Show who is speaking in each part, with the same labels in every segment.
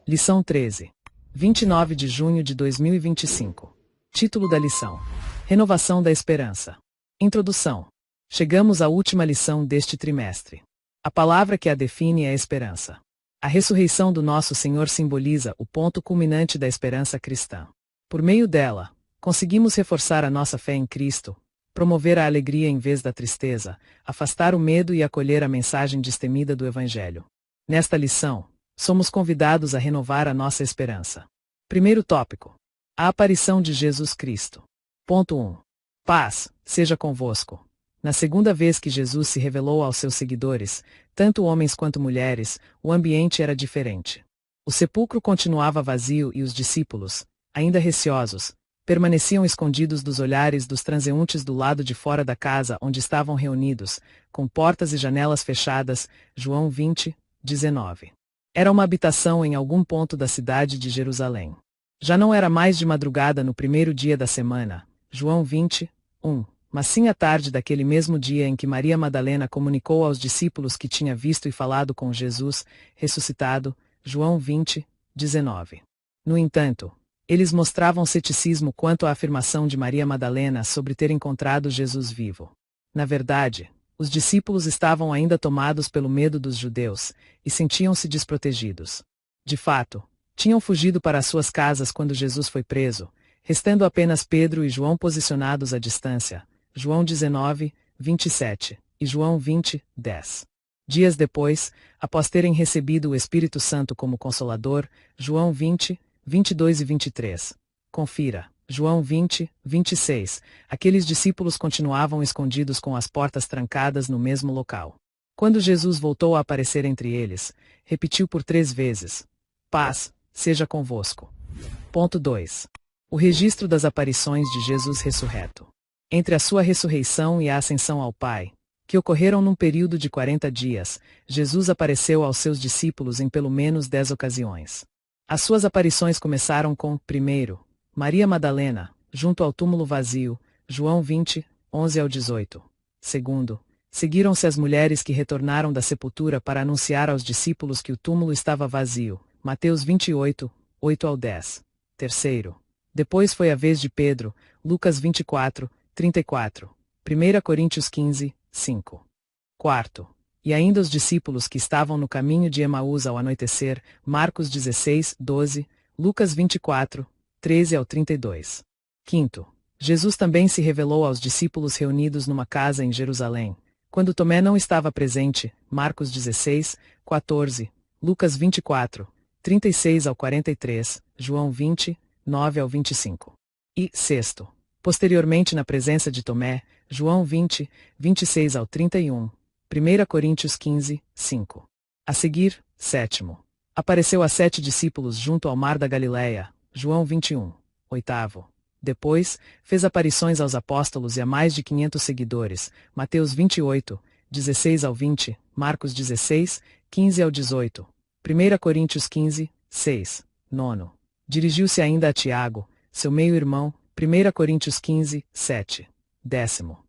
Speaker 1: Lição 13. 29 de junho de 2025. Título da lição: Renovação da Esperança. Introdução. Chegamos à última lição deste trimestre. A palavra que a define é esperança. A ressurreição do nosso Senhor simboliza o ponto culminante da esperança cristã. Por meio dela, conseguimos reforçar a nossa fé em Cristo, promover a alegria em vez da tristeza, afastar o medo e acolher a mensagem destemida do Evangelho. Nesta lição, somos convidados a renovar a nossa esperança. Primeiro tópico: a aparição de Jesus Cristo. Ponto 1. Paz seja convosco. Na segunda vez que Jesus se revelou aos seus seguidores, tanto homens quanto mulheres, o ambiente era diferente. O sepulcro continuava vazio e os discípulos, ainda receosos, permaneciam escondidos dos olhares dos transeuntes do lado de fora da casa onde estavam reunidos, com portas e janelas fechadas. João 20, 19. Era uma habitação em algum ponto da cidade de Jerusalém. Já não era mais de madrugada no primeiro dia da semana. João 20, 1. Mas sim à tarde daquele mesmo dia em que Maria Madalena comunicou aos discípulos que tinha visto e falado com Jesus, ressuscitado. João 20, 19. No entanto, eles mostravam ceticismo quanto à afirmação de Maria Madalena sobre ter encontrado Jesus vivo. Na verdade, os discípulos estavam ainda tomados pelo medo dos judeus, e sentiam-se desprotegidos. De fato, tinham fugido para suas casas quando Jesus foi preso, restando apenas Pedro e João posicionados à distância. João 19, 27, e João 20, 10. Dias depois, após terem recebido o Espírito Santo como Consolador, João 20, 22 e 23. Confira. João 20, 26. Aqueles discípulos continuavam escondidos com as portas trancadas no mesmo local. Quando Jesus voltou a aparecer entre eles, repetiu por 3 vezes: Paz seja convosco. Ponto 2. O registro das aparições de Jesus ressurreto. Entre a sua ressurreição e a ascensão ao Pai, que ocorreram num período de 40 dias, Jesus apareceu aos seus discípulos em pelo menos 10 ocasiões. As suas aparições começaram com, primeiro, Maria Madalena, junto ao túmulo vazio, João 20, 11 ao 18. Segundo, seguiram-se as mulheres que retornaram da sepultura para anunciar aos discípulos que o túmulo estava vazio, Mateus 28, 8 ao 10. Terceiro, depois foi a vez de Pedro, Lucas 24, 34. 1 Coríntios 15, 5. Quarto, e ainda os discípulos que estavam no caminho de Emaús ao anoitecer, Marcos 16, 12, Lucas 24, 13 ao 32. Quinto, Jesus também se revelou aos discípulos reunidos numa casa em Jerusalém, quando Tomé não estava presente, Marcos 16, 14, Lucas 24, 36 ao 43, João 20, 9 ao 25. E, sexto, posteriormente na presença de Tomé, João 20, 26 ao 31, 1 Coríntios 15, 5. A seguir, sétimo, apareceu a 7 discípulos junto ao mar da Galileia, João 21, oitavo. Depois, fez aparições aos apóstolos e a mais de 500 seguidores, Mateus 28, 16 ao 20, Marcos 16, 15 ao 18, 1 Coríntios 15, 6, nono. Dirigiu-se ainda a Tiago, seu meio-irmão, 1 Coríntios 15, 7, décimo.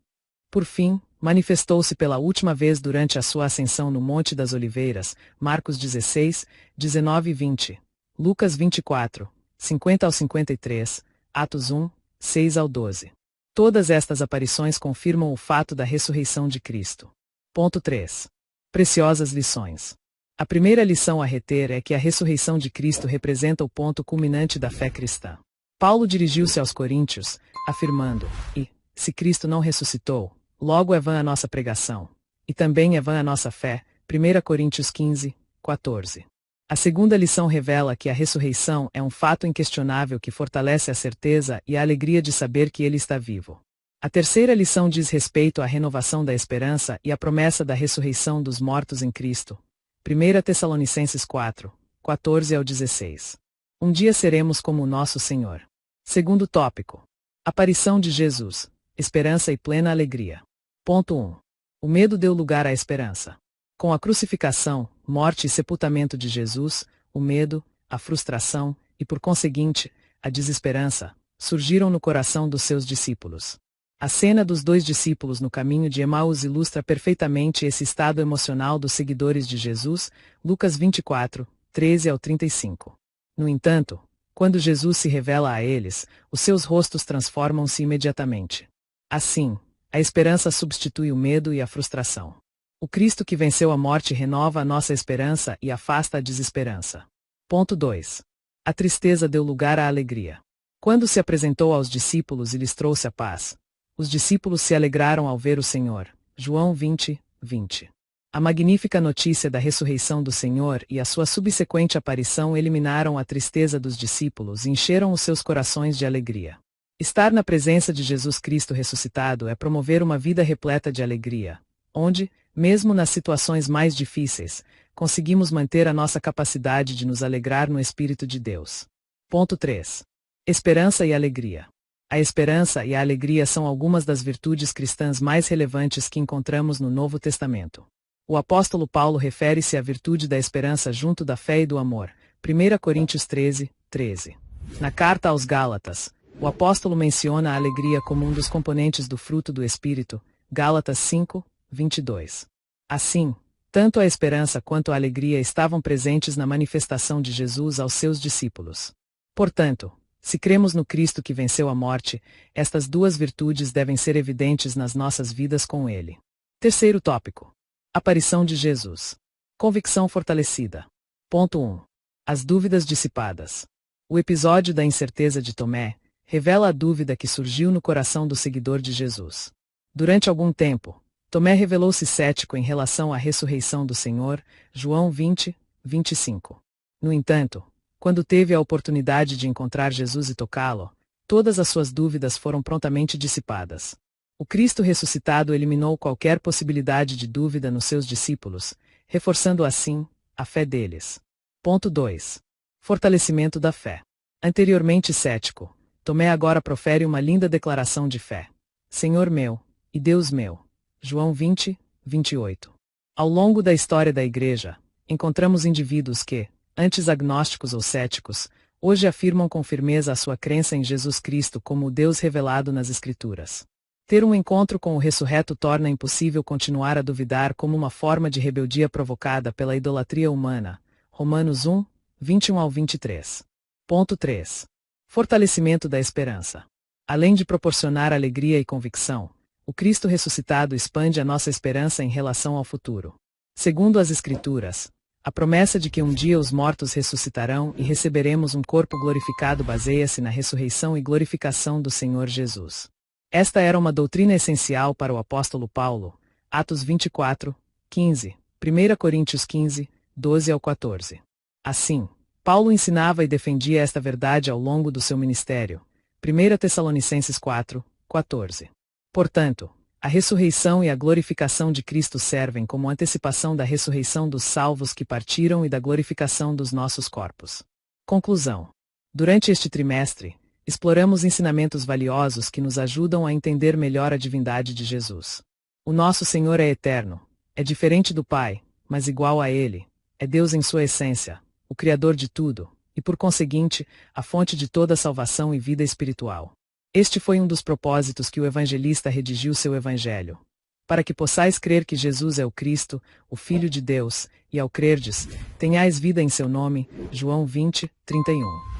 Speaker 1: Por fim, manifestou-se pela última vez durante a sua ascensão no Monte das Oliveiras, Marcos 16, 19 e 20, Lucas 24, 50 ao 53, Atos 1, 6 ao 12. Todas estas aparições confirmam o fato da ressurreição de Cristo. Ponto 3. Preciosas lições. A primeira lição a reter é que a ressurreição de Cristo representa o ponto culminante da fé cristã. Paulo dirigiu-se aos coríntios, afirmando: E, se Cristo não ressuscitou, logo é vã a nossa pregação, e também é vã a nossa fé. 1 Coríntios 15, 14. A segunda lição revela que a ressurreição é um fato inquestionável que fortalece a certeza e a alegria de saber que Ele está vivo. A terceira lição diz respeito à renovação da esperança e à promessa da ressurreição dos mortos em Cristo. 1 Tessalonicenses 4, 14 ao 16. Um dia seremos como o nosso Senhor. Segundo tópico: aparição de Jesus, esperança e plena alegria. Ponto 1. O medo deu lugar à esperança. Com a crucificação, morte e sepultamento de Jesus, o medo, a frustração e, por conseguinte, a desesperança, surgiram no coração dos seus discípulos. A cena dos 2 discípulos no caminho de Emaús ilustra perfeitamente esse estado emocional dos seguidores de Jesus, Lucas 24, 13 ao 35. No entanto, quando Jesus se revela a eles, os seus rostos transformam-se imediatamente. Assim, a esperança substitui o medo e a frustração. O Cristo que venceu a morte renova a nossa esperança e afasta a desesperança. Ponto 2. A tristeza deu lugar à alegria. Quando se apresentou aos discípulos e lhes trouxe a paz, os discípulos se alegraram ao ver o Senhor. João 20, 20. A magnífica notícia da ressurreição do Senhor e a sua subsequente aparição eliminaram a tristeza dos discípulos e encheram os seus corações de alegria. Estar na presença de Jesus Cristo ressuscitado é promover uma vida repleta de alegria, onde, mesmo nas situações mais difíceis, conseguimos manter a nossa capacidade de nos alegrar no Espírito de Deus. Ponto 3. Esperança e alegria. A esperança e a alegria são algumas das virtudes cristãs mais relevantes que encontramos no Novo Testamento. O apóstolo Paulo refere-se à virtude da esperança junto da fé e do amor. 1 Coríntios 13, 13. Na carta aos Gálatas, o apóstolo menciona a alegria como um dos componentes do fruto do Espírito. Gálatas 5, 22. Assim, tanto a esperança quanto a alegria estavam presentes na manifestação de Jesus aos seus discípulos. Portanto, se cremos no Cristo que venceu a morte, estas duas virtudes devem ser evidentes nas nossas vidas com Ele. Terceiro tópico. Aparição de Jesus. Convicção fortalecida. Ponto 1. As dúvidas dissipadas. O episódio da incerteza de Tomé revela a dúvida que surgiu no coração do seguidor de Jesus. Durante algum tempo, Tomé revelou-se cético em relação à ressurreição do Senhor, João 20, 25. No entanto, quando teve a oportunidade de encontrar Jesus e tocá-lo, todas as suas dúvidas foram prontamente dissipadas. O Cristo ressuscitado eliminou qualquer possibilidade de dúvida nos seus discípulos, reforçando assim a fé deles. Ponto 2. Fortalecimento da fé. Anteriormente cético, Tomé agora profere uma linda declaração de fé. Senhor meu e Deus meu. João 20, 28. Ao longo da história da Igreja, encontramos indivíduos que, antes agnósticos ou céticos, hoje afirmam com firmeza a sua crença em Jesus Cristo como o Deus revelado nas Escrituras. Ter um encontro com o ressurreto torna impossível continuar a duvidar como uma forma de rebeldia provocada pela idolatria humana. Romanos 1, 21 ao 23. Ponto 3. Fortalecimento da esperança. Além de proporcionar alegria e convicção, o Cristo ressuscitado expande a nossa esperança em relação ao futuro. Segundo as Escrituras, a promessa de que um dia os mortos ressuscitarão e receberemos um corpo glorificado baseia-se na ressurreição e glorificação do Senhor Jesus. Esta era uma doutrina essencial para o apóstolo Paulo, Atos 24, 15, 1 Coríntios 15, 12 ao 14. Assim, Paulo ensinava e defendia esta verdade ao longo do seu ministério. 1 Tessalonicenses 4, 14. Portanto, a ressurreição e a glorificação de Cristo servem como antecipação da ressurreição dos salvos que partiram e da glorificação dos nossos corpos. Conclusão. Durante este trimestre, exploramos ensinamentos valiosos que nos ajudam a entender melhor a divindade de Jesus. O nosso Senhor é eterno, é diferente do Pai, mas igual a Ele, é Deus em sua essência, o Criador de tudo, e por conseguinte, a fonte de toda salvação e vida espiritual. Este foi um dos propósitos que o evangelista redigiu seu evangelho. Para que possais crer que Jesus é o Cristo, o Filho de Deus, e ao crerdes, tenhais vida em seu nome. João 20, 31.